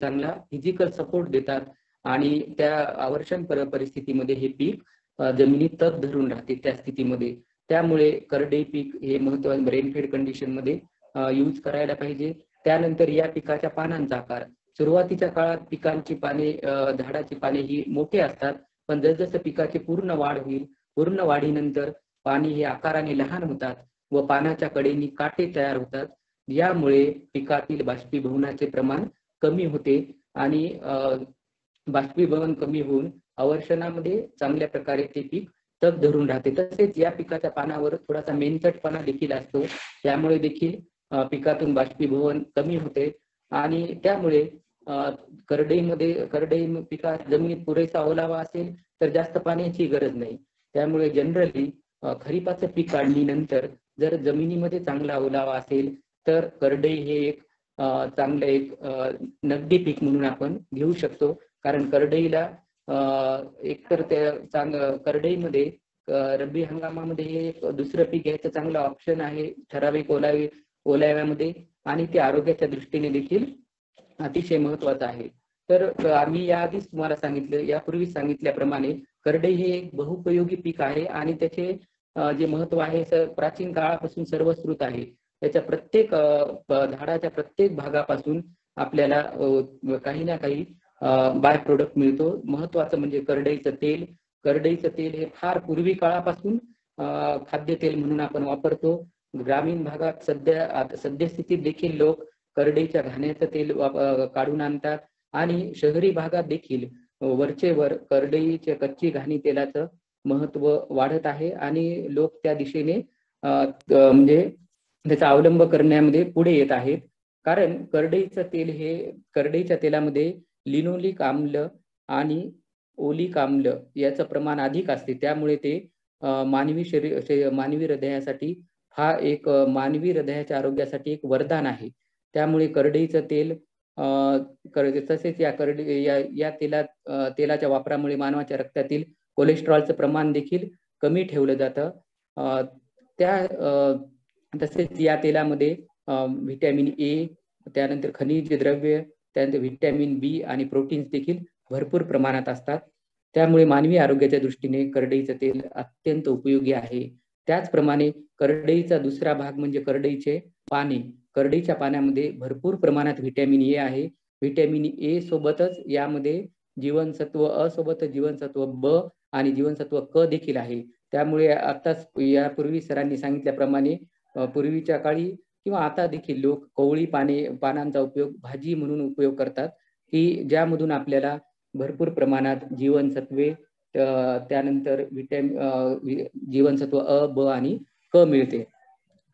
चांगला physical support देतात आणि त्या आवर्षण परिस्थितीमध्ये हे पीक जमिनीत तग धरून राहते त्या स्थितीमध्ये. त्यामुळे करडई पीक हे महत्त्वाचं रेनफेड कंडिशन मध्ये यूज करायला पाहिजे. त्यानंतर या पिकाच्या पानांचा आकार, सुरुवातीच्या काळात पिकांची पाने झाडाची पाने ही मोठे असतात, पण जसजसं पिकाची पूर्ण वाढ होईल, पूर्ण वाढीनंतर पाने हे आकाराने लहान होतात व पानाच्या कडेनी काटे तयार होतात. यामुळे पिकातील बाष्पीभवनाचे प्रमाण कमी होते आणि बाष्पीभवन कमी होऊन अवर्षणामध्ये चांगल्या प्रकारे ते पीक तग धरून राहते. तसेच या पिकाच्या पानावर थोडासा मेनचटपणा देखील असतो, त्यामुळे देखील पिकातून बाष्पीभवन कमी होते आणि त्यामुळे करडई पिकात जमिनीत पुरेसा ओलावा असेल तर जास्त पाण्याची गरज नाही. त्यामुळे जनरली खरीपाचं पीक काढणीनंतर जर जमिनीमध्ये चांगला ओलावा असेल तर करडई हे एक चांगलं एक नगदी पीक म्हणून आपण घेऊ शकतो. कारण करडईला एकतर करडईमध्ये रब्बी हंगामामध्ये हे एक दुसरं पीक घ्यायचं चांगलं ऑप्शन आहे ठराविक ओलाव्यामध्ये आणि ते आरोग्याच्या दृष्टीने देखील अतिशय महत्वाचं आहे. तर आम्ही याआधीच तुम्हाला सांगितलं, यापूर्वी सांगितल्याप्रमाणे करडई हे एक बहुपयोगी पीक आहे आणि त्याचे जे महत्व आहे प्राचीन काळापासून सर्वश्रुत आहे. त्याच्या प्रत्येक झाडाच्या प्रत्येक भागापासून आपल्याला काही ना काही बाय प्रोडक्ट मिळतो. महत्वाचं म्हणजे करडईचं तेल. करडईचं तेल हे फार पूर्वी काळापासून खाद्यतेल म्हणून आपण वापरतो. ग्रामीण भागात सद्यस्थितीत देखील लोक करडईच्या घाण्याचं तेल काढून आणतात आणि शहरी भागात देखील वरचेवर करडईच्या कच्ची घाणी तेलाचं महत्व वाढत आहे आणि लोक त्या दिशेने म्हणजे त्याचा अवलंब करण्यामध्ये पुढे येत आहेत. कारण करडईचं तेल हे करडईच्या तेलामध्ये लिनोलिक आम्ल आणि ओलिक आम्ल याचं प्रमाण अधिक असते. त्यामुळे ते मानवी हृदयासाठी हा एक मानवी हृदयाच्या आरोग्यासाठी एक वरदान आहे. त्यामुळे करडईचं तेल तसेच या तेलाच्या वापरामुळे मानवाच्या रक्तातील कोलेस्ट्रॉलचं प्रमाण देखील कमी ठेवलं जातं. तसेच या तेलामध्ये व्हिटॅमिन ए, त्यानंतर खनिज द्रव्य, त्यानंतर व्हिटॅमिन बी आणि प्रोटीन्स देखील भरपूर प्रमाणात असतात. त्यामुळे मानवी आरोग्याच्या दृष्टीने करडईचं तेल अत्यंत उपयोगी आहे. त्याचप्रमाणे करडईचा दुसरा भाग म्हणजे करडईचे पाने. करडईच्या पाण्यामध्ये भरपूर प्रमाणात व्हिटॅमिन ए आहे. व्हिटॅमिन ए सोबतच यामध्ये जीवनसत्व अ सोबत जीवनसत्व ब आणि जीवनसत्व क देखील आहे. त्यामुळे आताच यापूर्वी सरांनी सांगितल्याप्रमाणे पूर्वीच्या काळी किंवा आता देखील लोक कोवळी पानांचा उपयोग भाजी म्हणून उपयोग करतात, की ज्यामधून आपल्याला भरपूर प्रमाणात जीवनसत्वे, त्यानंतर जीवनसत्व अ, ब आणि क मिळते.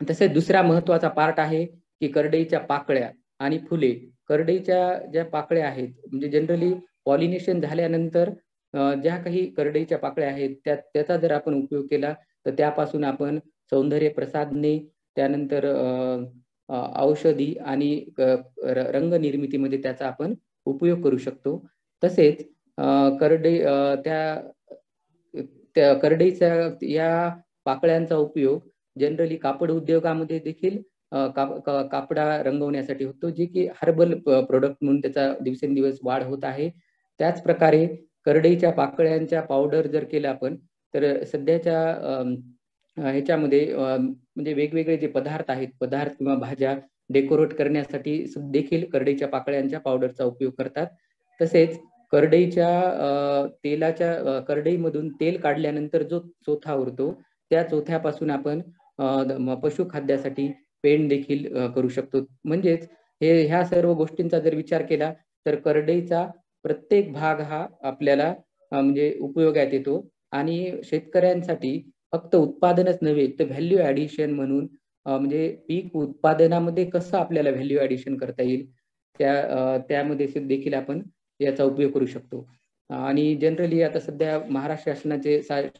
तसेच दुसरा महत्वाचा पार्ट आहे की करडईच्या पाकळ्या आणि फुले. करडईच्या ज्या पाकळ्या आहेत म्हणजे जनरली पॉलिनेशन झाल्यानंतर ज्या काही करडईच्या पाकळ्या आहेत त्याचा जर आपण उपयोग केला तर त्यापासून आपण सौंदर्य प्रसाधने, त्यानंतर औषधी आणि रंग निर्मितीमध्ये त्याचा आपण उपयोग करू शकतो. तसेच त्या करडईच्या या पाकळ्यांचा उपयोग जनरली कापड उद्योगामध्ये देखील कापडा रंगवण्यासाठी होतो, जे की हर्बल प्रोडक्ट म्हणून त्याचा दिवसेंदिवस वाढ होत आहे. त्याच प्रकारे करडईच्या पाकळ्यांच्या पावडर जर केलं आपण तर सध्याच्या ह्याच्यामध्ये म्हणजे वेगवेगळे जे पदार्थ किंवा भाज्या डेकोरेट करण्यासाठी देखील करडईच्या पाकळ्यांच्या पावडरचा उपयोग करतात. तसेच करडईमधून तेल काढल्यानंतर जो चोथा उरतो त्या चोथ्यापासून आपण पशुखाद्यासाठी पेंड देखील करू शकतो. म्हणजेच ह्या सर्व गोष्टींचा जर विचार केला तर करडईचा प्रत्येक भाग हा आपल्याला म्हणजे उपयोगात येतो आणि शेतकऱ्यांसाठी फक्त उत्पादनच नव्हे तर व्हॅल्यू ऍडिशन म्हणून म्हणजे पीक उत्पादनामध्ये कसं आपल्याला व्हॅल्यू ऍडिशन करता येईल त्यामध्ये देखील आपण याचा उपयोग करू शकतो. आणि जनरली आता सध्या महाराष्ट्र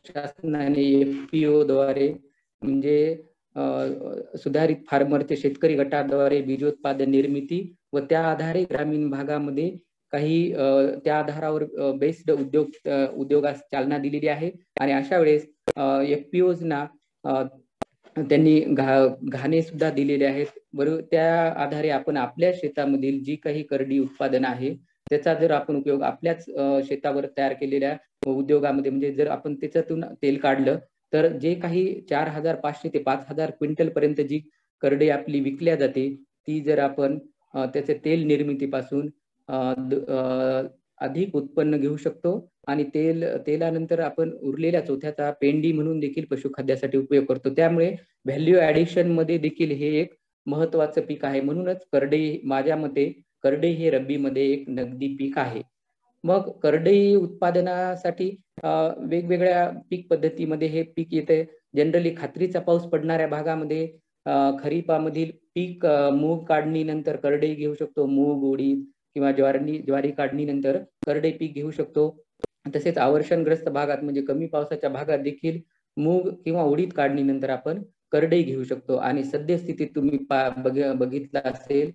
शासनाने FPO द्वारे म्हणजे सुधारित फार्मरचे शेतकरी गटाद्वारे बीजोत्पादन निर्मिती व त्या आधारे ग्रामीण भागामध्ये काही त्या आधारावर बेस्ड उद्योगास चालना दिलेली आहे आणि अशा वेळेस FPOs ना त्यांनी घाणे सुद्धा दिलेले आहेत. बरोबर, त्या आधारे आपण आपल्या शेतामधील जी काही करडी उत्पादन आहे त्याचा जर आपण उपयोग आपल्याच शेतावर तयार केलेल्या उद्योगामध्ये, म्हणजे जर आपण त्याच्यातून तेल काढलं तर जे काही 4,500 ते 5,000 क्विंटल पर्यंत जी करडी आपली विकल्या जाते, ती जर आपण त्याचे तेल निर्मितीपासून अधिक उत्पन्न घेऊ शकतो आणि तेलानंतर आपण उरलेल्या चौथ्याचा पेंडी म्हणून देखील पशुखाद्यासाठी उपयोग करतो. त्यामुळे व्हॅल्यू ऍडिशन मध्ये देखील हे एक महत्वाचं पीक आहे. म्हणूनच करडई, माझ्या मते करडई हे रब्बीमध्ये एक नगदी पीक आहे. मग करडई उत्पादनासाठी वेगवेगळ्या पीक पद्धतीमध्ये हे पीक येते. जनरली खात्रीचा पाऊस पडणाऱ्या भागामध्ये खरीपामधील पीक मूग काढणीनंतर करडई घेऊ शकतो. मूग, उडीद किंवा ज्वारी काढणीनंतर करडई पीक घेऊ शकतो. तसेच आवर्षणग्रस्त भागात म्हणजे कमी पावसाच्या भागात देखील मूग किंवा उडीद काढणीनंतर आपण करडई घेऊ शकतो. आणि सद्यस्थितीत तुम्ही बघितला असेल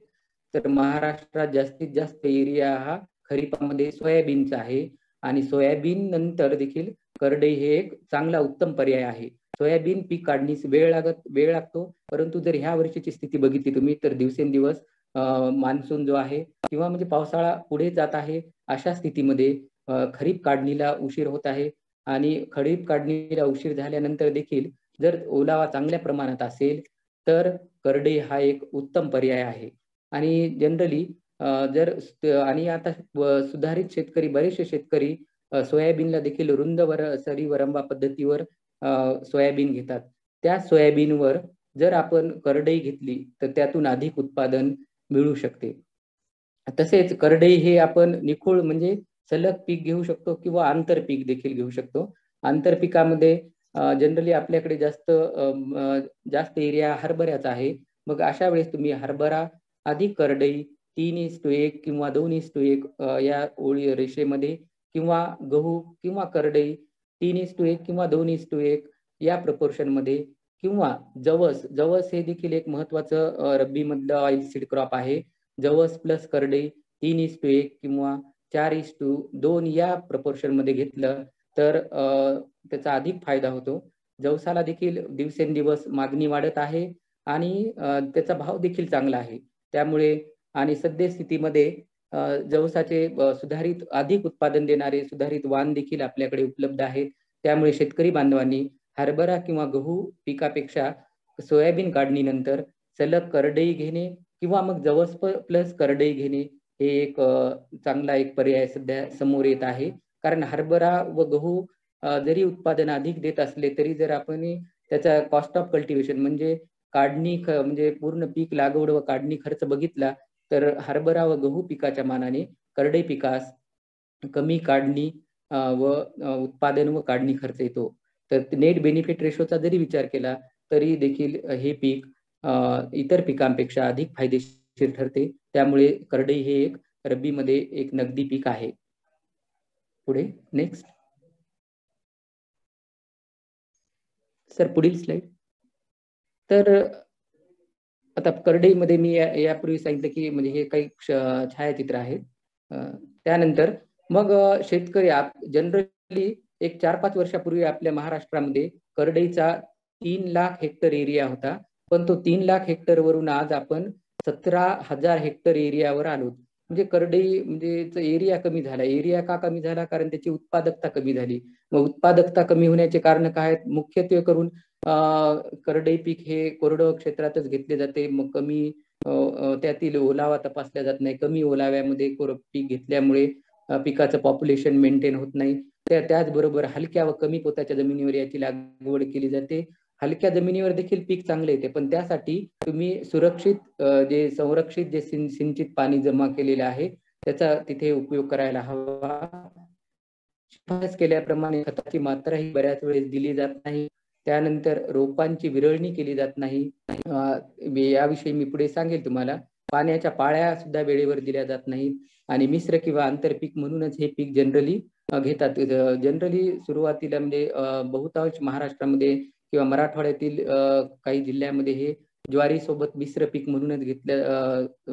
तर महाराष्ट्रात जास्तीत जास्त एरिया हा खरीपामध्ये सोयाबीनचा आहे आणि सोयाबीन नंतर देखील करडई हे एक चांगला उत्तम पर्याय आहे. सोयाबीन पीक काढणीस वेळ लागतो, परंतु जर ह्या वर्षीची स्थिती बघितली तुम्ही तर दिवसेंदिवस मान्सून जो आहे किंवा म्हणजे पावसाळा पुढे जात आहे, अशा स्थितीमध्ये खरीप काढणीला उशीर होत आहे. आणि खरीप काढणीला उशीर झाल्यानंतर देखील जर ओलावा चांगल्या प्रमाणात असेल तर करडई हा एक उत्तम पर्याय आहे. आणि जनरली आणि आता सुधारित शेतकरी, बरेचसे शेतकरी सोयाबीनला देखील रुंद सरी वरंबा पद्धतीवर सोयाबीन घेतात. त्या सोयाबीनवर जर आपण करडई घेतली तर त्यातून अधिक उत्पादन मिळू शकते. तसेच करडई हे आपण निखोळ म्हणजे सलग पीक घेऊ शकतो किंवा आंतरपीक देखील घेऊ शकतो. आंतरपिकामध्ये जनरली आपल्याकडे जास्त एरिया हरभऱ्याचा आहे. मग अशा वेळेस तुम्ही हरभरा अधिक करडई 3:1 किंवा 2:1 या रेषेमध्ये, किंवा गहू किंवा करडई 3:1 किंवा 2:1 या प्रपोर्शन मध्ये, किंवा जवस हे देखील एक महत्वाचं रब्बी मधलं ऑइल सीड क्रॉप आहे. जवस प्लस करडई 3:1 किंवा 4:2 या प्रपोर्शन मध्ये घेतलं तर त्याचा अधिक फायदा होतो. जवसाला देखील दिवसेंदिवस मागणी वाढत आहे आणि त्याचा भाव देखील चांगला आहे. त्यामुळे आणि सद्यस्थितीमध्ये जवसाचे सुधारित अधिक उत्पादन देणारे सुधारित वाण देखील आपल्याकडे उपलब्ध आहेत. त्यामुळे शेतकरी बांधवांनी हरभरा किंवा गहू पिकापेक्षा सोयाबीन काढणीनंतर सलग करडई घेणे किंवा मग जवस प्लस करडई घेणे हे एक चांगला एक पर्याय सध्या समोर येत आहे. कारण हरभरा व गहू जरी उत्पादन अधिक देत असले तरी जर आपण त्याचा कॉस्ट ऑफ कल्टिवेशन म्हणजे म्हणजे पूर्ण पीक लागवड व काढणी खर्च बघितला तर हरभरा व गहू पिकाच्या मानाने करडई पिकास कमी काढणी व उत्पादन व काढणी खर्च येतो. तर नेट बेनिफिट रेशोचा जरी विचार केला तरी देखील हे पीक इतर पिकांपेक्षा अधिक फायदेशीर ठरते. त्यामुळे करडई हे एक रब्बीमध्ये एक नगदी पीक आहे. पुढे नेक्स्ट सर, पुढील स्लाइड. तर आता करडईमध्ये मी यापूर्वी सांगितलं की म्हणजे हे काही छायाचित्र आहेत. त्यानंतर मग शेतकरी जनरली एक 4-5 वर्षापूर्वी आपल्या महाराष्ट्रामध्ये करडईचा 3 लाख हेक्टर एरिया होता, पण तो 3 लाख हेक्टर वरून आज आपण 17,000 हेक्टर एरियावर आलो. म्हणजे करडई म्हणजे एरिया कमी झाला. एरिया का कमी झाला? कारण त्याची उत्पादकता कमी झाली. मग उत्पादकता कमी होण्याचे कारण काय आहेत? मुख्यत्वे करून करडई पीक हे कोरडवाहू क्षेत्रातच घेतले जाते. मग कमी त्यातील ओलावा तपासला जात नाही. कमी ओलाव्यामध्ये पीक घेतल्यामुळे पिकाचं पॉप्युलेशन मेंटेन होत नाही. त्याचबरोबर हलक्या व कमी पोताच्या जमिनीवर याची लागवड केली जाते. हलक्या जमिनीवर देखील पीक चांगले येते, पण त्यासाठी तुम्ही सुरक्षित संरक्षित सिंचित पाणी जमा केलेलं आहे त्याचा तिथे उपयोग करायला हवा. शिफारस केल्याप्रमाणे खताची मात्रा ही बऱ्याच वेळेस दिली जात नाही. त्यानंतर रोपांची विरळणी केली जात नाही. याविषयी मी पुढे सांगेल तुम्हाला. पाण्याच्या पाळ्या सुद्धा वेळेवर दिल्या जात नाहीत. आणि मिश्र किंवा आंतरपीक म्हणूनच हे पीक जनरली घेतात. जनरली सुरुवातीला म्हणजे बहुतांश महाराष्ट्रामध्ये किंवा मराठवाड्यातील काही जिल्ह्यामध्ये हे ज्वारी सोबत मिश्र पीक म्हणूनच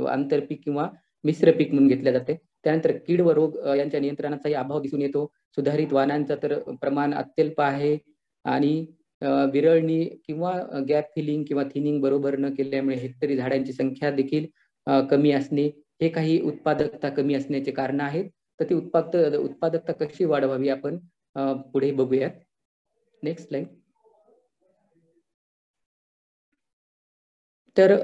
आंतरपीक किंवा मिश्र पीक म्हणून घेतले जाते. त्यानंतर कीड व रोग यांच्या नियंत्रणाचाही अभाव दिसून येतो. सुधारित वाणांचा तर प्रमाण अत्यल्प आहे आणि विरळणी किंवा गॅप फिलिंग किंवा थिनिंग बरोबर न केल्यामुळे हेक्टरी झाडांची संख्या देखील कमी असणे, हे काही उत्पादकता कमी असण्याचे कारण आहेत. तर ती उत्पादकता कशी वाढवावी आपण पुढे बघूयात. Next slide. तर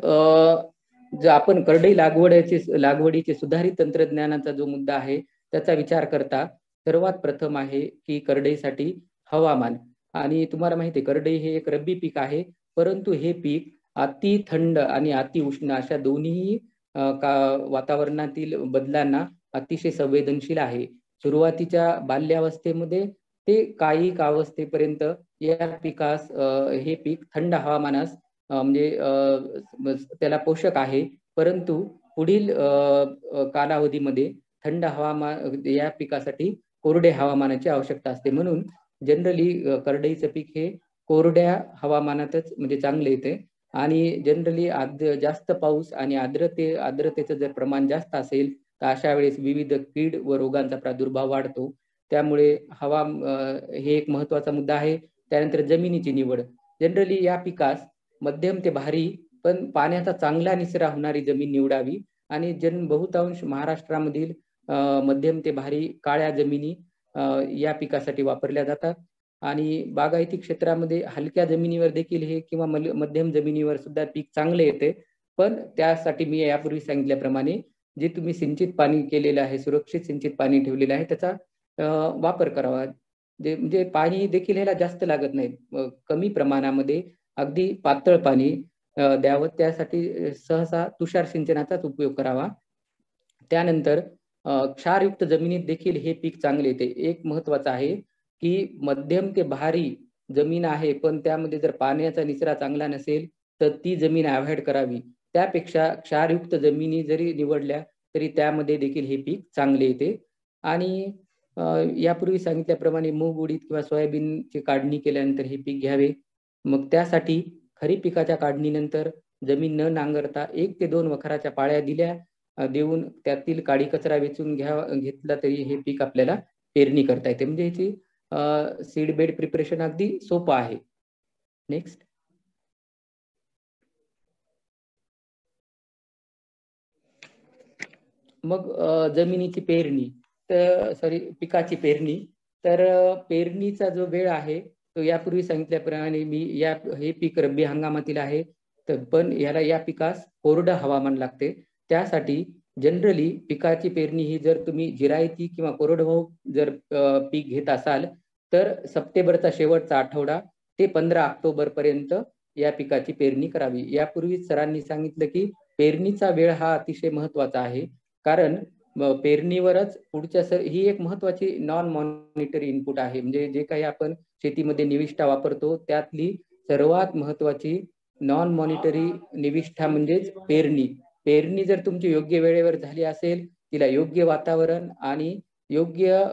जर आपण करडई लागवडीचे सुधारित तंत्रज्ञानाचा जो मुद्दा आहे त्याचा विचार करता सर्वात प्रथम आहे की करडईसाठी हवामान. आणि तुम्हाला माहिती आहे करडई हे एक रब्बी पीक आहे, परंतु हे पीक अति थंड आणि अति उष्ण अशा दोन्ही वातावरणातील बदलांना अतिशय संवेदनशील आहे. सुरुवातीच्या बाल्यावस्थेमध्ये ते कायिक अवस्थेपर्यंत या पिकास हे पीक थंड हवामानास म्हणजे त्याला पोषक आहे, परंतु पुढील कालावधीमध्ये थंड हवामान या पिकासाठी कोरड्या हवामानाची आवश्यकता असते. म्हणून जनरली करडईचं पीक हे कोरड्या हवामानातच म्हणजे चांगले येते. आणि जनरली जास्त पाऊस आणि आर्द्रतेचं जर प्रमाण जास्त असेल तर अशा वेळेस विविध कीड व रोगांचा प्रादुर्भाव वाढतो. त्यामुळे हे एक महत्वाचा मुद्दा आहे. त्यानंतर जमिनीची निवड. जनरली या पिकास मध्यम ते भारी पण पाण्याचा चांगला निचरा होणारी जमीन निवडावी. आणि बहुतांश महाराष्ट्रामधील मध्यम ते भारी काळ्या जमिनी या पिकासाठी वापरल्या जातात. आणि बागायती क्षेत्रामध्ये हलक्या जमिनीवर देखील हे किंवा मध्यम जमिनीवर सुद्धा पीक चांगले येते. पण त्यासाठी मी यापूर्वी सांगितल्याप्रमाणे जे तुम्ही सिंचित पाणी केलेलं आहे, सुरक्षित सिंचित पाणी ठेवलेलं आहे, त्याचा वापर करावा. म्हणजे पाणी देखील ह्याला जास्त लागत नाही, कमी प्रमाणामध्ये अगदी पातळ पाणी द्यावं. त्यासाठी सहसा तुषार सिंचनाचाच उपयोग करावा. त्यानंतर क्षारयुक्त जमिनीत देखील हे पीक चांगले येते. एक महत्वाचं आहे की मध्यम ते भारी जमीन आहे पण त्यामध्ये जर पाण्याचा निचरा चांगला नसेल तर ती जमीन अवॉइड करावी. त्यापेक्षा क्षारयुक्त जमिनी जरी निवडल्या तरी त्यामध्ये देखील हे पीक चांगले येते. आणि यापूर्वी सांगितल्याप्रमाणे मूग, उडीद किंवा सोयाबीनची काढणी केल्यानंतर हे पीक घ्यावे. मग त्यासाठी खरीप पिकाच्या काढणीनंतर जमीन न नांगरता 1 ते 2 वखराच्या पाळ्या देऊन त्यातील काडी कचरा वेचून घेतला तरी हे पीक आपल्याला पेरणी करता येते. म्हणजे ह्याची सीड बेड प्रिपरेशन अगदी सोपं आहे. नेक्स्ट. मग जमिनीची पेरणी पिकाची पेरणी. तर पेरणीचा जो वेळ आहे तो यापूर्वी सांगितल्याप्रमाणे हे पीक रब्बी हंगामातील आहे, तर पण या पिकास कोरडं हवामान लागते. त्यासाठी जनरली पिकाची पेरणी ही जर तुम्ही जिरायती किंवा कोरडवाहू जर पीक घेत असाल तर सप्टेंबरचा शेवटचा आठवडा ते 15 ऑक्टोबर पर्यंत या पिकाची पेरणी करावी. यापूर्वी सरांनी सांगितलं की पेरणीचा वेळ हा अतिशय महत्वाचा आहे, कारण पेरणीवरच ही एक महत्वाची नॉन मॉनिटरी इनपुट आहे. म्हणजे जे काही आपण शेतीमध्ये निविष्ठा वापरतो त्यातली सर्वात महत्वाची नॉन मॉनिटरी निविष्ठा म्हणजेच पेरणी. पेरणी जर तुमची योग्य वेळेवर झाली असेल, तिला योग्य वातावरण आणि योग्य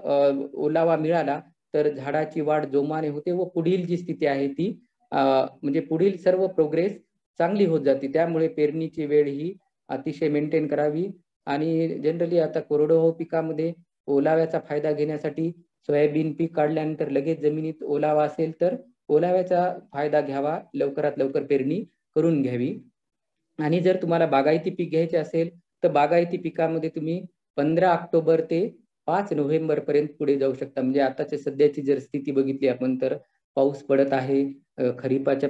ओलावा मिळाला तर झाडाची वाढ जोमाने होते व पुढील जी स्थिती आहे ती म्हणजे पुढील सर्व प्रोग्रेस चांगली होत जाते. त्यामुळे पेरणीची वेळ ही अतिशय मेंटेन करावी. आणि जनरली आता कोरडवाहू पिकामध्ये ओलाव्याचा फायदा घेण्यासाठी सोयाबीन पीक काढल्यानंतर लगेच जमिनीत ओलावा असेल तर ओलाव्याचा फायदा घ्यावा, लवकरात लवकर पेरणी करून घ्यावी. आणि जर तुम्हाला बागायती पीक घ्यायचे असेल तर बागायती पिकामध्ये तुम्ही 15 ऑक्टोबर ते 5 नोव्हेंबर पर्यंत पुढे जाऊ शकता. म्हणजे आताची सध्याची जर स्थिती बघितली आपण तर पाऊस पडत आहे, खरीपांच्या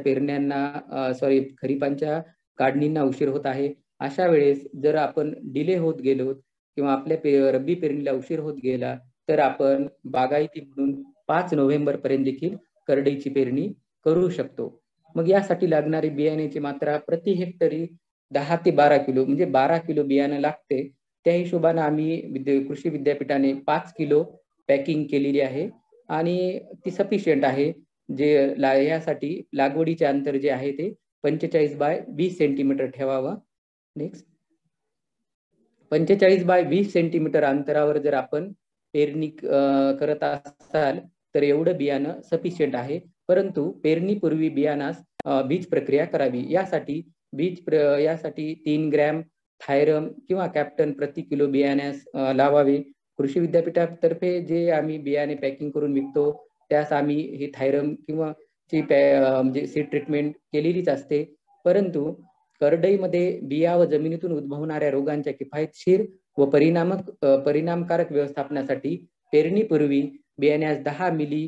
काढणींना उशीर होत आहे. अशा वेळेस जर आपण डिले होत गेलो किंवा आपल्या रब्बी पेरणीला उशीर होत गेला तर आपण बागायती म्हणून 5 नोव्हेंबर पर्यंत देखील करडईची पेरणी करू शकतो. मग यासाठी लागणारी बियाण्याची मात्रा प्रति हेक्टरी 10 ते 12 किलो म्हणजे 12 किलो बियाणं लागते. त्या हिशोबाने आम्ही कृषी विद्यापीठाने 5 किलो पॅकिंग केलेली आहे आणि ती सफिशियंट आहे. यासाठी लागवडीचे अंतर जे आहे ते 45 बाय 20 सेंटीमीटर ठेवावं. नेक्स्ट. 45 बाय 20 सेंटीमीटर अंतरावर जर आपण पेरणी करत असाल तर एवढं बियाणं सफिशियंट आहे. परंतु पेरणीपूर्वी बियाणास बीज प्रक्रिया करावी. यासाठी 3 ग्रॅम थायरम किंवा कॅप्टन प्रति किलो बियाण्यास लावावे. कृषी विद्यापीठातर्फे जे आम्ही बियाणे पॅकिंग करून विकतो त्यास आम्ही हे थायरम किंवा म्हणजे सीड ट्रीटमेंट केलेलीच असते, परंतु करडईमध्ये बिया व जमिनीतून उद्भवणाऱ्या रोगांच्या किफायतशीर व परिणामकारक व्यवस्थापनासाठी पेरणीपूर्वी बियाण्यास 10 मिली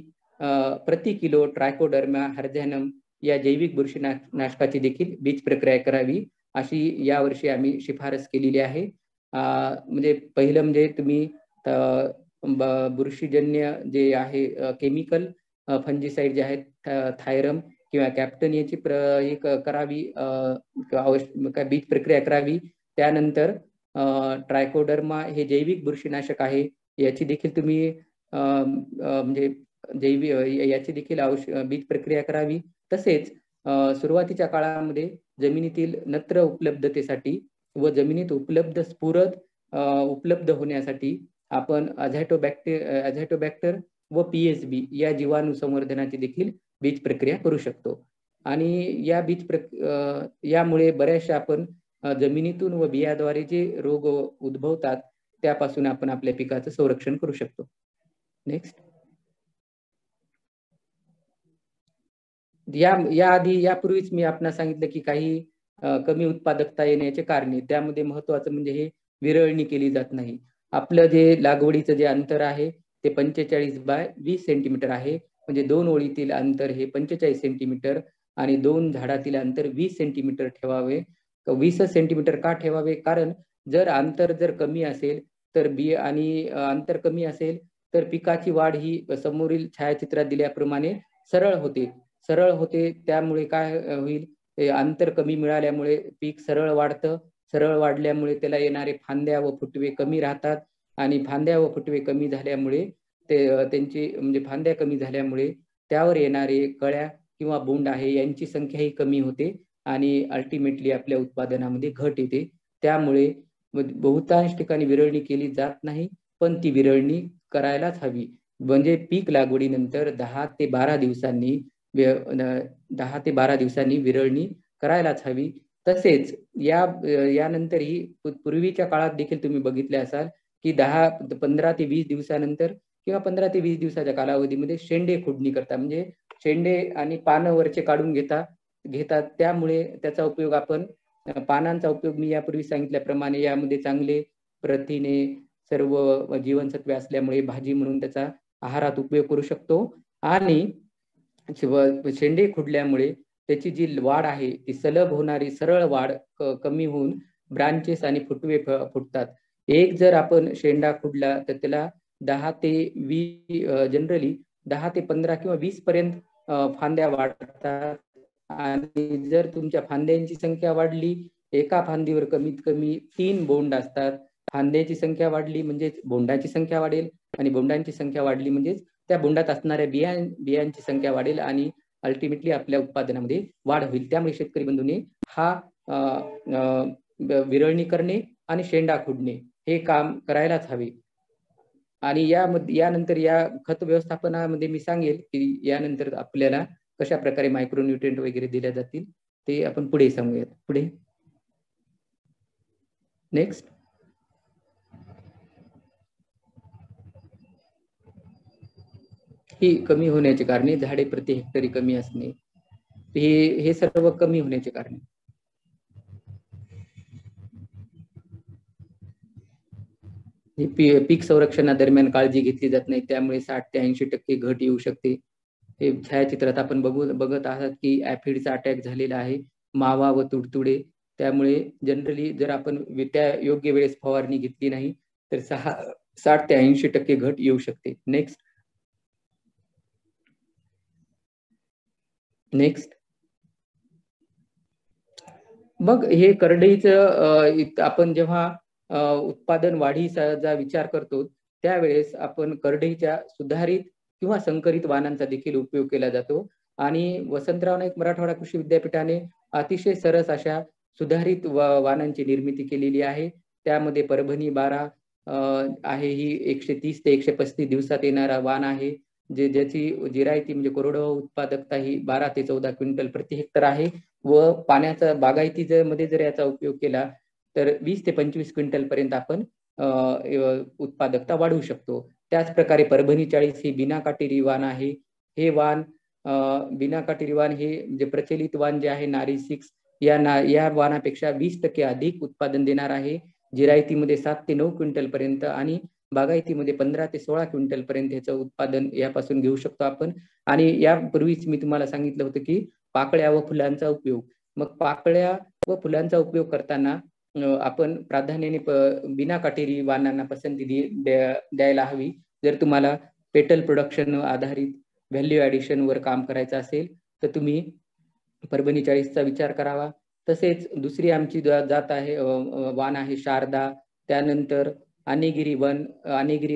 प्रति किलो ट्रायकोडर्मा हर्झॅनम या जैविक बुरशीनाशकाची देखील बीज प्रक्रिया करावी, अशी यावर्षी आम्ही शिफारस केलेली आहे. म्हणजे पहिलं म्हणजे तुम्ही बुरशीजन्य जे आहे केमिकल फंजीसाईड जे आहेत थायरम किंवा कॅप्टन याची करावी, बीज प्रक्रिया करावी. त्यानंतर ट्रायकोडर्मा हे जैविक बुरशीनाशक आहे, याची देखील तुम्ही म्हणजे याची देखील बीज प्रक्रिया करावी. तसेच सुरुवातीच्या काळामध्ये जमिनीतील नत्र उपलब्धतेसाठी व जमिनीत उपलब्ध स्फुरद उपलब्ध होण्यासाठी आपण अझॅटोबॅक्टर व पीएसबी या जीवाणू संवर्धनाची देखील बीज प्रक्रिया करू शकतो. आणि या यामुळे बऱ्याचशा आपण जमिनीतून व बियाद्वारे जे रोग उद्भवतात त्यापासून आपण आपल्या पिकाचं संरक्षण करू शकतो. नेक्स्ट. यापूर्वीच मी आपणास सांगितलं की काही कमी उत्पादकता येण्याचे कारणे, त्यामध्ये महत्वाचं म्हणजे हे विरळणी केली जात नाही. आपलं जे लागवडीचं जे अंतर आहे ते 45 बाय 20 सेंटीमीटर आहे, म्हणजे 2 ओळीतील अंतर हे 45 सेंटीमीटर आणि 2 झाडातील अंतर 20 सेंटीमीटर ठेवावे. 20 सेंटीमीटर का ठेवावे? कारण जर अंतर कमी असेल तर अंतर कमी असेल तर पिकाची वाढ ही समोरील छायाचित्रात दिल्याप्रमाणे सरळ होते. त्यामुळे काय होईल, अंतर कमी मिळाल्यामुळे पीक सरळ वाढतं. सरळ वाढल्यामुळे त्याला येणारे फांद्या व फुटवे कमी राहतात आणि फांद्या व फुटवे कमी झाल्यामुळे त्यांची म्हणजे फांद्या कमी झाल्यामुळे त्यावर येणारे कळ्या किंवा बोंड आहे यांची संख्याही कमी होते आणि अल्टिमेटली आपल्या उत्पादनामध्ये घट येते. त्यामुळे बहुतांश ठिकाणी विरळणी केली जात नाही, पण ती विरळणी करायलाच हवी. म्हणजे पीक लागवडीनंतर 10 ते 12 दिवसांनी विरळणी करायलाच हवी. तसेच यानंतरही पूर्वीच्या काळात देखील तुम्ही बघितले असाल की 15 ते 20 दिवसानंतर किंवा 15 ते 20 दिवसाच्या कालावधीमध्ये शेंडे खुडणी करतात, म्हणजे शेंडे आणि पानं वरचे काढून घेतात. त्यामुळे त्याचा उपयोग आपण पानांचा उपयोग मी यापूर्वी सांगितल्याप्रमाणे यामध्ये चांगले प्रथिने सर्व जीवनसत्वे असल्यामुळे भाजी म्हणून त्याचा आहारात उपयोग करू शकतो. आणि शेंडे खुडल्यामुळे त्याची जी वाढ आहे ती सलग होणारी सरळ वाढ कमी होऊन ब्रांचेस आणि फुटवे फुटतात. एक जर आपण शेंडा खुडला तर त्याला 10 ते 15 किंवा 20 पर्यंत फांद्या वाढतात. आणि जर तुमच्या फांद्यांची संख्या वाढली, एका फांदीवर कमीत कमी 3 बोंड असतात. फांद्याची संख्या वाढली म्हणजेच बोंडाची संख्या वाढेल आणि बोंडांची संख्या वाढली म्हणजेच त्या बोंडात असणाऱ्या बियांची संख्या वाढेल आणि अल्टिमेटली आपल्या उत्पादनामध्ये वाढ होईल. त्यामुळे शेतकरी बंधूंनी विरळणी करणे आणि शेंडा खुडणे हे काम करायलाच हवे. आणि यानंतर या खत व्यवस्थापनामध्ये मी सांगेल की यानंतर आपल्याला कशा प्रकारे मायक्रोन्यूट्रिएंट वगैरे दिल्या जातील ते आपण पुढे सांगूयात. पुढे नेक्स्ट. ही कमी होण्याचे कारणे, झाडे प्रति हेक्टरी कमी असणे, हे सर्व कमी होण्याचे कारणे. पीक संरक्षणादरम्यान काळजी घेतली जात नाही, त्यामुळे 60 ते 80% घट येऊ शकते. हे छायाचित्रात आपण बघत आहात की ऍफिडचा अटॅक झालेला आहे, मावा व तुडतुडे. त्यामुळे जनरली जर आपण त्या योग्य वेळेस फवारणी घेतली नाही तर 60 ते 80% घट येऊ शकते. नेक्स्ट. मग हे करडईचं आपण जेव्हा उत्पादन वाढीचा विचार करतो त्यावेळेस आपण करडईच्या सुधारित किंवा संकरित वाणांचा देखील उपयोग केला जातो. आणि वसंतराव नाईक मराठवाडा कृषी विद्यापीठाने अतिशय सरस अशा सुधारित वाणांची निर्मिती केलेली आहे. त्यामध्ये परभणी 12 आहे, ही 130 ते 135 दिवसात येणारा वाण आहे, ज्याची जिरायती म्हणजे कोरडवाहू उत्पादकता ही 12 ते 14 क्विंटल प्रति हेक्टर आहे. व पाण्याचा बागायती मध्ये जर याचा उपयोग केला तर 20 ते 25 क्विंटल पर्यंत आपण उत्पादकता वाढवू शकतो. त्याच प्रकारे परभणी 40 ही बिना काटेरी वाण आहे. हे वाण बिना काटेरी वाण हे म्हणजे प्रचलित वाण जे आहे नारी 6 या वाणापेक्षा 20% अधिक उत्पादन देणार आहे. जिरायतीमध्ये 7 ते 9 क्विंटल पर्यंत आणि बागायतीमध्ये 15 ते 16 क्विंटल पर्यंत ह्याचं उत्पादन यापासून घेऊ शकतो आपण. आणि यापूर्वीच मी तुम्हाला सांगितलं होतं की पाकळ्या व फुलांचा उपयोग. मग पाकळ्या व फुलांचा उपयोग करताना आपण प्राधान्याने बिना काटेरी वाणांना पसंती द्यायला हवी. जर तुम्हाला पेटल प्रोडक्शन आधारित व्हॅल्यू ऍडिशन वर काम करायचं असेल तर तुम्ही परभणी 40चा विचार करावा. तसेच दुसरी आमची जात आहे वाण आहे शारदा. त्यानंतर अनेगिरी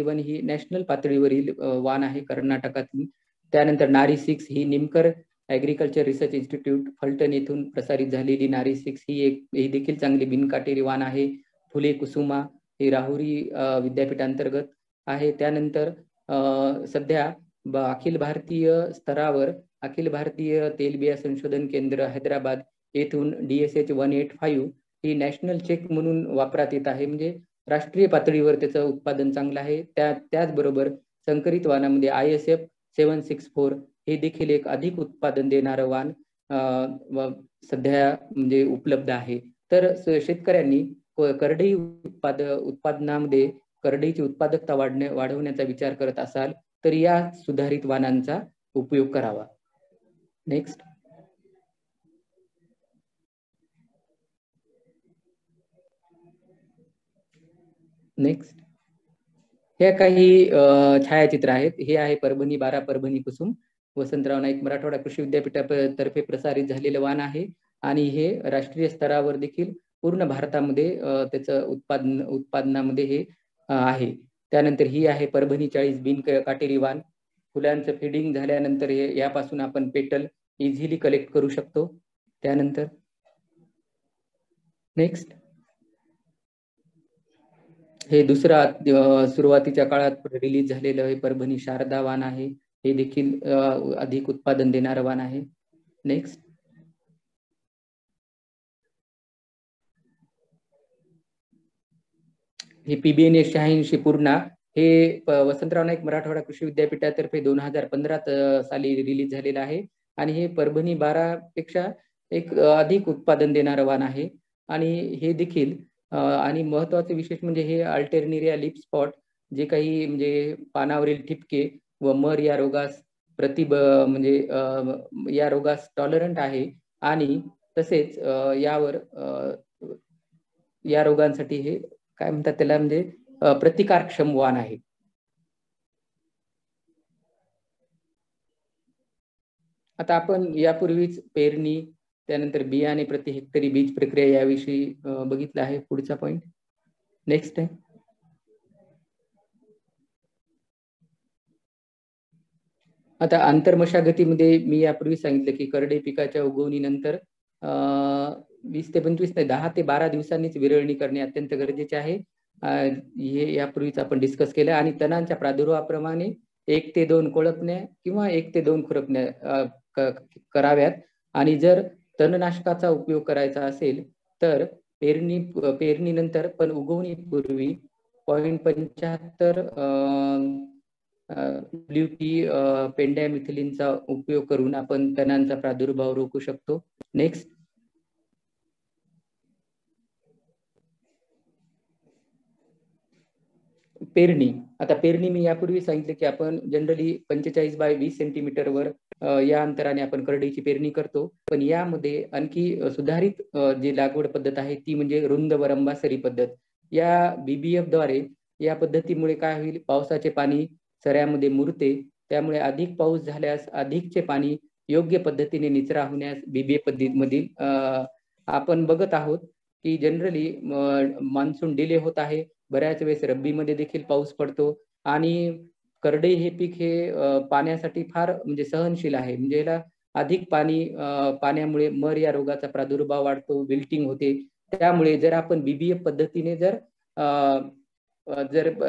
वन ही नॅशनल पातळीवरील वाण आहे कर्नाटकातील. त्यानंतर नारी 6 ही Nimkar agriculture research institute Phaltan येथून प्रसारित झालेली नारी 6 ही देखील चांगली बिनकाटेरी वाण आहे. फुले कुसुमा ही राहुरी विद्यापीठांतर्गत आहे. त्यानंतर सध्या अखिल भारतीय स्तरावर अखिल भारतीय तेलबिया संशोधन केंद्र हैदराबाद येथून DSH 185 ही नॅशनल चेक म्हणून वापरात येत आहे. म्हणजे राष्ट्रीय पातळीवर त्याचं उत्पादन चांगलं आहे. त्याचबरोबर संकरित वाणामध्ये ISF 764 हे देखील एक अधिक उत्पादन देणारं वाण सध्या म्हणजे उपलब्ध आहे. तर शेतकऱ्यांनी करडई उत्पादनामध्ये करडईची उत्पादकता वाढवण्याचा विचार करत असाल तर या सुधारित वाणांचा उपयोग करावा. नेक्स्ट. हे काही छायाचित्र आहेत. हे आहे परभणी 12 परभणी कुसुम वसंतराव नाईक मराठवाडा कृषी विद्यापीठातर्फे प्रसारित झालेलं वाण आहे आणि हे राष्ट्रीय स्तरावर देखील पूर्ण भारतामध्ये त्याचं उत्पादनामध्ये हे आहे. त्यानंतर ही आहे परभणी 40 बिन काटेरी वाण. फुलांचं फिडिंग झाल्यानंतर यापासून आपण पेटल इझिली कलेक्ट करू शकतो. त्यानंतर नेक्स्ट. हे दुसरा सुरुवातीच्या काळात रिलीज झालेलं हे परभणी शारदा वाण आहे. हे देखील अधिक उत्पादन देणारं वाण आहे. नेक्स्ट. हे PBN 186 पूर्णा हे वसंतराव नाईक मराठवाडा कृषी विद्यापीठातर्फे 2015 साली रिलीज झालेलं आहे आणि हे परभणी 12 पेक्षा एक अधिक उत्पादन देणारं वाण आहे. आणि हे देखील आणि महत्वाचे विशेष म्हणजे हे अल्टरनेरिया लिप स्पॉट जे काही म्हणजे पानावरील ठिपके व मर या रोगास म्हणजे या रोगास टॉलरंट आहे आणि तसेच या रोगांसाठी हे काय म्हणतात त्याला म्हणजे प्रतिकारक्षम वाण आहे. आता आपण यापूर्वीच पेरणी त्यानंतर बियाणे प्रति हेक्टरी बीज प्रक्रिया याविषयी बघितलं आहे. पुढचा पॉइंट नेक्स्ट आहे. आता आंतरमशागतीमध्ये मी यापूर्वी सांगितलं की करडई पिकाच्या उगवणीनंतर 20 ते 25 नाही 10 ते 12 दिवसांनीच विरळणी करणे अत्यंत गरजेचे आहे. हे यापूर्वीच आपण डिस्कस केलं आणि तणांच्या प्रादुर्भावाप्रमाणे 1 ते 2 कोळपण्या किंवा 1 ते 2 खुरपण्या कराव्यात. आणि जर तणनाशकाचा उपयोग करायचा असेल तर पेरणीनंतर पण उगवणीपूर्वी 0.75 WP पेंडॅमिथिलिनचा उपयोग करून आपण तणांचा प्रादुर्भाव रोखू शकतो. नेक्स्ट. पेरणी. आता पेरणी मी यापूर्वी सांगितलं की आपण जनरली 45 बाय 20 सेंटीमीटरवर या अंतराने आपण करडईची पेरणी करतो. पण यामध्ये आणखी सुधारित जी लागवड पद्धत आहे ती म्हणजे रुंद व रंबासरी पद्धत. या BBF द्वारे या पद्धतीमुळे काय होईल, पावसाचे पाणी सऱ्यामध्ये मुरते. त्यामुळे अधिक पाऊस झाल्यास अधिकचे पाणी योग्य पद्धतीने निचरा होण्यास BBF पद्धतीमधील आपण बघत आहोत की जनरली मान्सून डिले होत आहे. बऱ्याच वेळेस रब्बीमध्ये देखील पाऊस पडतो आणि करडई हे पीक हे पाण्यासाठी फार म्हणजे सहनशील आहे. म्हणजे याला अधिक पाण्यामुळे मर या रोगाचा प्रादुर्भाव वाढतो, विल्टिंग होते. त्यामुळे जर आपण BBF पद्धतीने जर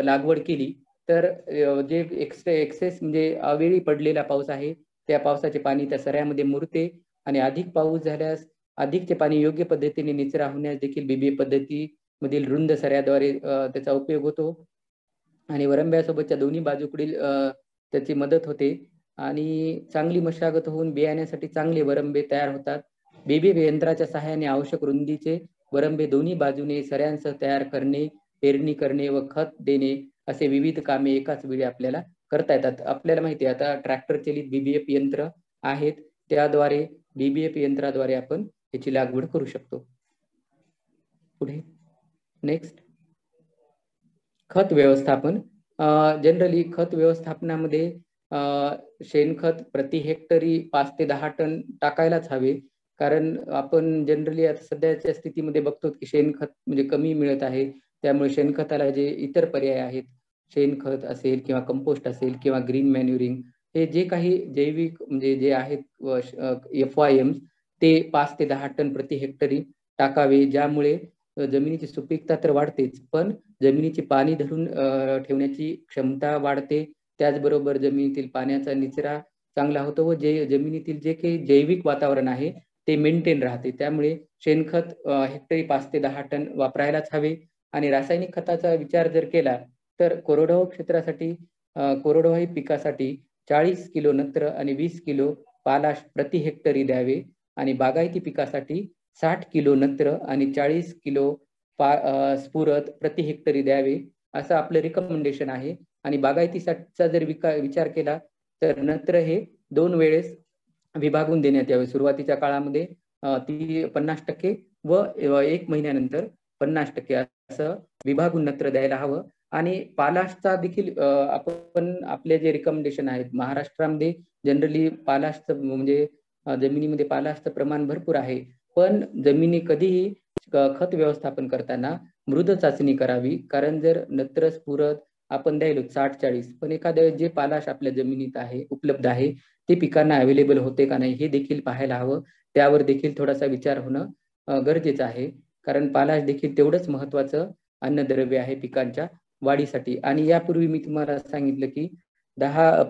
लागवड केली तर जे एक्सेस म्हणजे अवेळी पडलेला पाऊस आहे त्या पावसाचे पाणी त्या सऱ्यामध्ये मुरते आणि अधिक पाऊस झाल्यास अधिकचे पाणी योग्य पद्धतीने निचरा होण्यास देखील BBF पद्धती मधील रुंद सऱ्याद्वारे त्याचा उपयोग होतो आणि वरंब्यासोबतच्या दोन्ही बाजूकडील त्याची मदत होते. आणि चांगली मशागत होऊन बियाण्यासाठी चांगले वरंबे तयार होतात. BBF यंत्राच्या सहाय्याने आवश्यक रुंदीचे वरंबे दोन्ही बाजूने सऱ्यांसह तयार करणे, पेरणी करणे व खत देणे असे विविध कामे एकाच वेळी आपल्याला करता येतात. आपल्याला माहिती आहे आता ट्रॅक्टर चलित BBF यंत्र आहेत, त्याद्वारे BBF यंत्राद्वारे आपण याची लागवड करू शकतो. पुढे नेक्स्ट, खत व्यवस्थापन. जनरली खत व्यवस्थापनामध्ये शेणखत प्रति हेक्टरी 5 ते 10 टन टाकायलाच हवे, कारण आपण जनरली आता सध्याच्या स्थितीमध्ये बघतो की शेणखत म्हणजे कमी मिळत आहे. त्यामुळे शेणखताला जे इतर पर्याय आहेत, शेणखत असेल किंवा कंपोस्ट असेल किंवा ग्रीन मॅन्युरिंग, हे जे काही जैविक म्हणजे जे आहेत FYM, ते 5 ते 10 टन प्रति हेक्टरी टाकावे, ज्यामुळे जमिनीची सुपीकता तर वाढतेच, पण जमिनीची पाणी धरून ठेवण्याची क्षमता वाढते. त्याचबरोबर जमिनीतील पाण्याचा निचरा चांगला होतो व जे जमिनीतील जे काही जैविक वातावरण आहे ते मेंटेन राहते. त्यामुळे शेणखत हेक्टरी 5 ते 10 टन वापरायलाच हवे. आणि रासायनिक खताचा विचार जर केला तर कोरडवाहू क्षेत्रासाठी कोरडवाहू पिकासाठी 40 किलो नत्र आणि 20 किलो पालाश प्रति हेक्टरी द्यावे, आणि बागायती पिकासाठी 60 किलो नत्र आणि 40 किलो स्फुरद प्रति हेक्टरी द्यावे, असं आपलं रिकमेंडेशन आहे. आणि बागायतीचा जर विचार केला तर नत्र हे 2 वेळेस विभागून देण्यात यावे. सुरुवातीच्या काळामध्ये ती 50% व 1 महिन्यानंतर 50% असं विभागून नत्र द्यायला हवं. आणि पालाशचा देखील आपण आपले जे रिकमेंडेशन आहेत, महाराष्ट्रामध्ये जनरली पालाशचं म्हणजे जमिनीमध्ये पालाशचं प्रमाण भरपूर आहे, पण जमिनी कधीही खत व्यवस्थापन करताना मृद चाचणी करावी. कारण जर नत्र स्फुरद आपण द्यायलो 60-40, पण एखाद्या जे पालाश आपल्या जमिनीत आहे उपलब्ध आहे ते पिकांना अवेलेबल होते का नाही हे देखील पाहायला हवं. त्यावर देखील थोडासा विचार होणं गरजेचं आहे, कारण पालाश देखील तेवढंच महत्वाचं अन्नद्रव्य आहे पिकांच्या वाढीसाठी. आणि यापूर्वी मी तुम्हाला सांगितलं की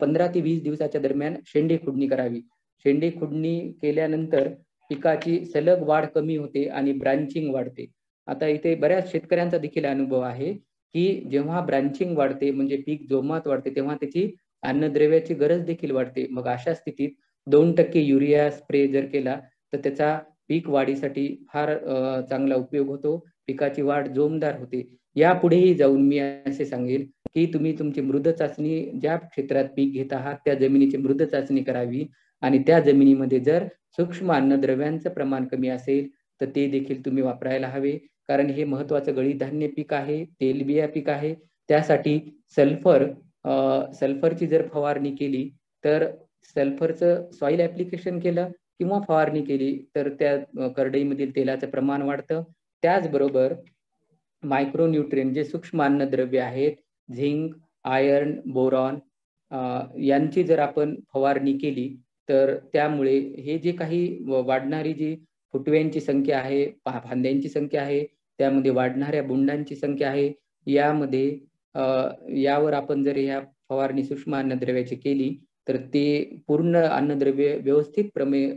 15 ते 20 दिवसाच्या दरम्यान शेंडे खुडणी करावी. शेंडे खुडणी केल्यानंतर पिकाची सलग वाढ कमी होते आणि ब्रांचिंग वाढते. आता इथे बऱ्याच शेतकऱ्यांचा देखील अनुभव आहे की जेव्हा ब्रांचिंग वाढते म्हणजे पीक जोमात वाढते, तेव्हा त्याची अन्नद्रव्याची गरज देखील वाढते. मग अशा स्थितीत 2% युरिया स्प्रे जर केला तर त्याचा पीक वाढीसाठी फार चांगला उपयोग होतो. पिकाची वाढ जोमदार होते. यापुढेही जाऊन मी असे सांगेल की तुम्ही तुमची मृद चाचणी ज्या क्षेत्रात पीक घेत आहात त्या जमिनीची मृद चाचणी करावी, आणि त्या जमिनीमध्ये जर सूक्ष्म अन्नद्रव्यांचं प्रमाण कमी असेल तर ते देखील तुम्ही वापरायला हवे. कारण हे महत्वाचं गळी धान्य पीक आहे, तेलबिया पीक आहे. त्यासाठी सल्फरची जर फवारणी केली तर सल्फरचं सॉइल ऍप्लिकेशन केलं किंवा फवारणी केली तर त्या करडईमधील तेलाचं प्रमाण वाढतं. त्याचबरोबर मायक्रोन्यूट्रिएंट जे सूक्ष्म अन्नद्रव्य आहेत, झिंक, आयर्न, बोरॉन, यांची जर आपण फवारणी केली तर त्यामुळे हे जे काही वाढणारी जी फुटव्यांची संख्या आहे, फांद्यांची संख्या आहे, त्यामध्ये वाढणाऱ्या बुंडांची संख्या आहे, यावर आपण जर या फवारणी सूक्ष्म अन्नद्रव्याची केली तर ते पूर्ण अन्नद्रव्य व्यवस्थित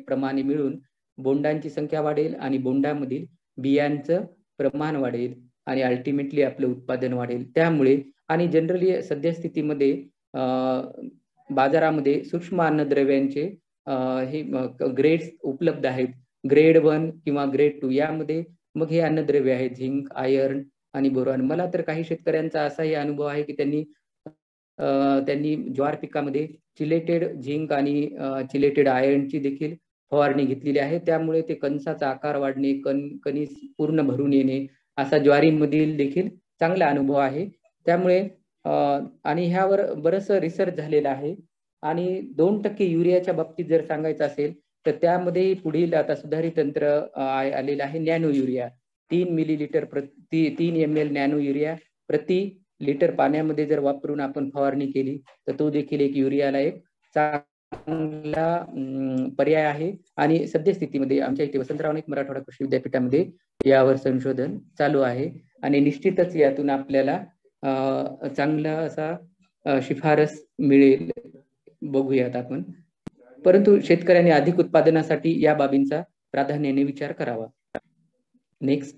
प्रमाणे मिळून बोंडांची संख्या वाढेल आणि बोंडामधील बियांचं प्रमाण वाढेल आणि अल्टिमेटली आपलं उत्पादन वाढेल. त्यामुळे आणि जनरली सद्यस्थितीमध्ये बाजारामध्ये सूक्ष्म अन्नद्रव्यांचे हे ग्रेड्स उपलब्ध आहेत. ग्रेड 1 किंवा ग्रेड 2 यामध्ये मग हे अन्नद्रव्य आहेत झिंक, आयर्न आणि बोरॉन. मला तर काही शेतकऱ्यांचा असाही अनुभव आहे की त्यांनी ज्वार पिकामध्ये चिलेटेड झिंक आणि चिलेटेड आयर्नची देखील फवारणी घेतलेली आहे. त्यामुळे ते कणसाचा आकार वाढणे, कणीस पूर्ण भरून येणे असा ज्वारीमधील देखील चांगला अनुभव आहे. त्यामुळे आणि ह्यावर बरंचसं रिसर्च झालेलं आहे. आणि 2% युरियाच्या बाबतीत जर सांगायचं असेल तर त्यामध्ये पुढील आता सुधारित तंत्र आलेलं आहे, nano urea. 3 millilitre 3 ml nano urea प्रति लिटर पाण्यामध्ये जर वापरून आपण फवारणी केली तर तो देखील एक युरियाला एक चांगला पर्याय आहे. आणि सद्यस्थितीमध्ये आमच्या इथे वसंतराव नाईक मराठवाडा कृषी विद्यापीठामध्ये यावर संशोधन चालू आहे आणि निश्चितच यातून आपल्याला चांगला असा शिफारस मिळेल, बघूयात आपण. परंतु शेतकऱ्यांनी अधिक उत्पादनासाठी या बाबींचा प्राधान्याने विचार करावा. नेक्स्ट,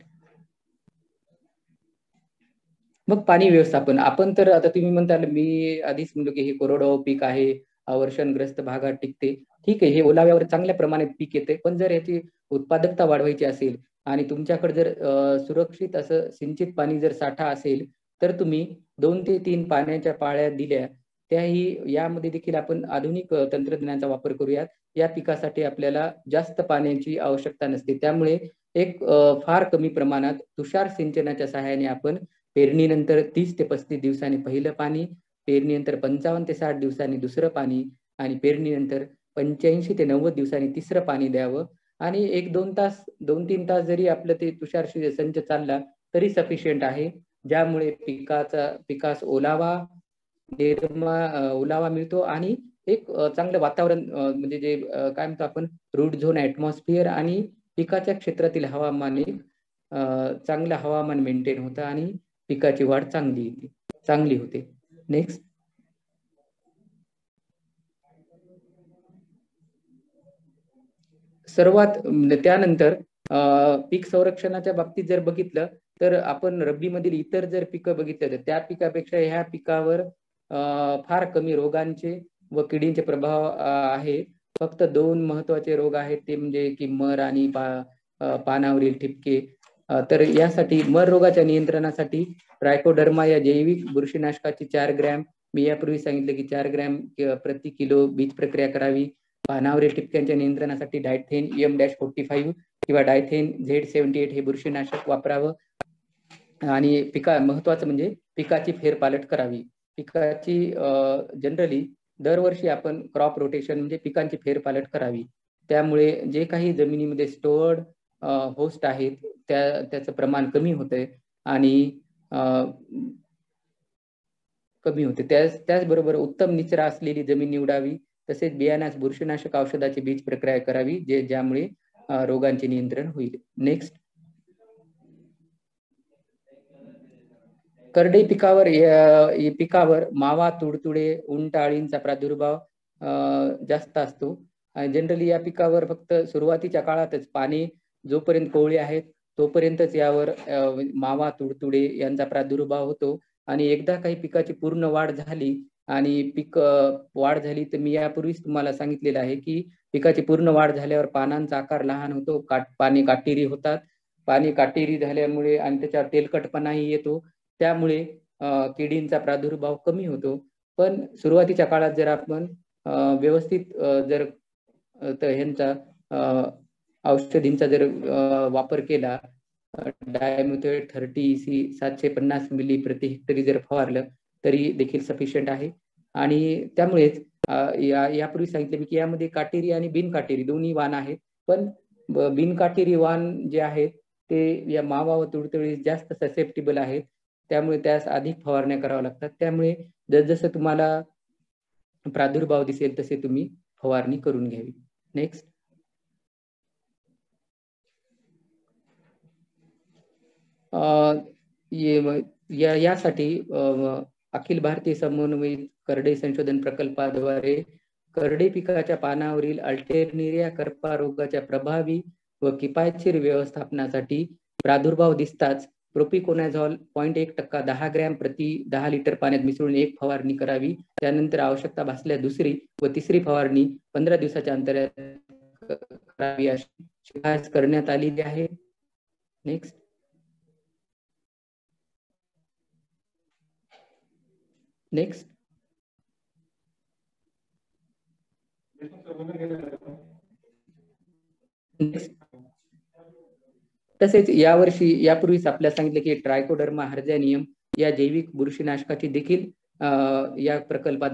मग पाणी व्यवस्थापन. आपण तर आता तुम्ही म्हणताल मी आधीच म्हणलो की हे कोरडवाहू पीक आहे, अवर्षणग्रस्त भागात टिकते. ठीक आहे, हे ओलाव्यावर चांगल्या प्रमाणात पीक येते, पण जर याची उत्पादकता वाढवायची असेल आणि तुमच्याकडे जर सुरक्षित असं सिंचित पाणी जर साठा असेल तर तुम्ही 2 ते 3 पाण्याच्या पाळ्या दिल्या त्याही यामध्ये देखील आपण आधुनिक तंत्रज्ञानाचा वापर करूयात. या पिकासाठी आपल्याला जास्त पाण्याची आवश्यकता नसते, त्यामुळे एक फार कमी प्रमाणात तुषार सिंचनाच्या सहाय्याने आपण पेरणीनंतर 30 ते 35 दिवसांनी पहिलं पाणी, पेरणीनंतर 55 ते 60 दिवसांनी दुसरं पाणी आणि पेरणीनंतर 85 ते 90 दिवसांनी तिसरं पाणी द्यावं. आणि 1-2 तास 2-3 तास जरी आपलं ते तुषार संच चालला तरी सफिशियंट आहे, ज्यामुळे पिकास ओलावा मिळतो आणि एक चांगलं वातावरण म्हणजे जे काय म्हणतो आपण रूट झोन, ऍटमॉस्फिअर आणि पिकाच्या क्षेत्रातील हवामान चांगलं हवामान मेंटेन होतं आणि पिकाची वाढ चांगली होते. नेक्स्ट. त्यानंतर पीक संरक्षणाच्या बाबतीत जर बघितलं तर आपण रब्बीमधील इतर जर पिकं बघितलं तर त्या पिकापेक्षा ह्या पिकावर फार कमी रोगांचे व किडींचे प्रभाव आहे. फक्त 2 महत्वाचे रोग आहेत, ते म्हणजे की मर आणि पानावरील ठिपके. तर यासाठी मर रोगाच्या नियंत्रणासाठी ट्रायकोडर्मा या जैविक बुरशीनाशकाची 4 ग्रॅम, मी यापूर्वी सांगितलं की 4 ग्रॅम प्रति किलो बीज प्रक्रिया करावी. पानावरील ठिपक्यांच्या नियंत्रणासाठी डायथेन M-45 किंवा डायथेन Z78 हे बुरशीनाशक वापरावं. आणि महत्वाचं म्हणजे पिकाची फेरपालट करावी. पिकाची जनरली दरवर्षी आपण क्रॉप रोटेशन म्हणजे पिकांची फेरपालट करावी. त्यामुळे जे काही जमिनीमध्ये स्टोअर्ड होस्ट आहेत त्याचं प्रमाण कमी होतंय आणि कमी होते. त्याचबरोबर उत्तम निचरा असलेली जमीन निवडावी. तसेच बियाण्यास बुरशीनाशक औषधाची बीज प्रक्रिया करावी, ज्यामुळे रोगांचे नियंत्रण होईल. नेक्स्ट. करडई पिकावर मावा, तुडतुडे, उंटअळींचा प्रादुर्भाव जास्त असतो. जनरली या पिकावर फक्त सुरुवातीच्या काळातच पाणी जोपर्यंत कोवळे आहेत तोपर्यंतच यावर मावा, तुडतुडे यांचा प्रादुर्भाव होतो. आणि एकदा काही पिकाची पूर्ण वाढ झाली आणि पीक वाढ झाली तर मी यापूर्वीच तुम्हाला सांगितलेलं आहे की पिकाची पूर्ण वाढ झाल्यावर पानांचा आकार लहान होतो, पाने काटेरी होतात. पाने काटेरी झाल्यामुळे आणि त्याच्यावर तेलकटपणाही येतो, त्यामुळे किडींचा प्रादुर्भाव कमी होतो. पण सुरुवातीच्या काळात जर आपण व्यवस्थित जर ह्यांचा औषधींचा जर वापर केला, डायमिथोएट 30 750 मिली प्रति हेक्टरी जर फवारलं तरी देखील सफिशियंट आहे. आणि त्यामुळेच यापूर्वी सांगितले मी की यामध्ये काटेरी आणि बिनकाटेरी दोन्ही वाण आहेत. पण बिनकाटेरी वाण जे आहेत ते या मावा व तुडतुडीस जास्त ससेप्टेबल आहेत, त्यामुळे त्यास अधिक फवारण्या कराव्या लागतात. त्यामुळे जसजसं तुम्हाला प्रादुर्भाव दिसेल तसे तुम्ही फवारणी करून घ्यावी. नेक्स्ट. यासाठी अखिल भारतीय समन्वयित करडई संशोधन प्रकल्पाद्वारे करडई पिकाच्या पानावरील अल्टरनेरिया करपा रोगाच्या प्रभावी व किफायतशीर व्यवस्थापनासाठी प्रादुर्भाव दिसताच प्रोपिकोनाझॉल 0.1% 10 ग्रॅम प्रति 10 लिटर पाण्यात मिसळून एक फवारणी करावी. त्यानंतर आवश्यकता भासल्यास दुसरी व तिसरी फवारणी 15 दिवसाच्या अंतरात करावी अशी शिफारस करण्यात आलेली आहे. नेक्स्ट. नेक्स्ट. तसेच यापूर्वीच आपल्याला सांगितलं की ट्रायकोडर्मा हर्झॅनियम या जैविक बुरशीनाशकाची देखील या प्रकल्पात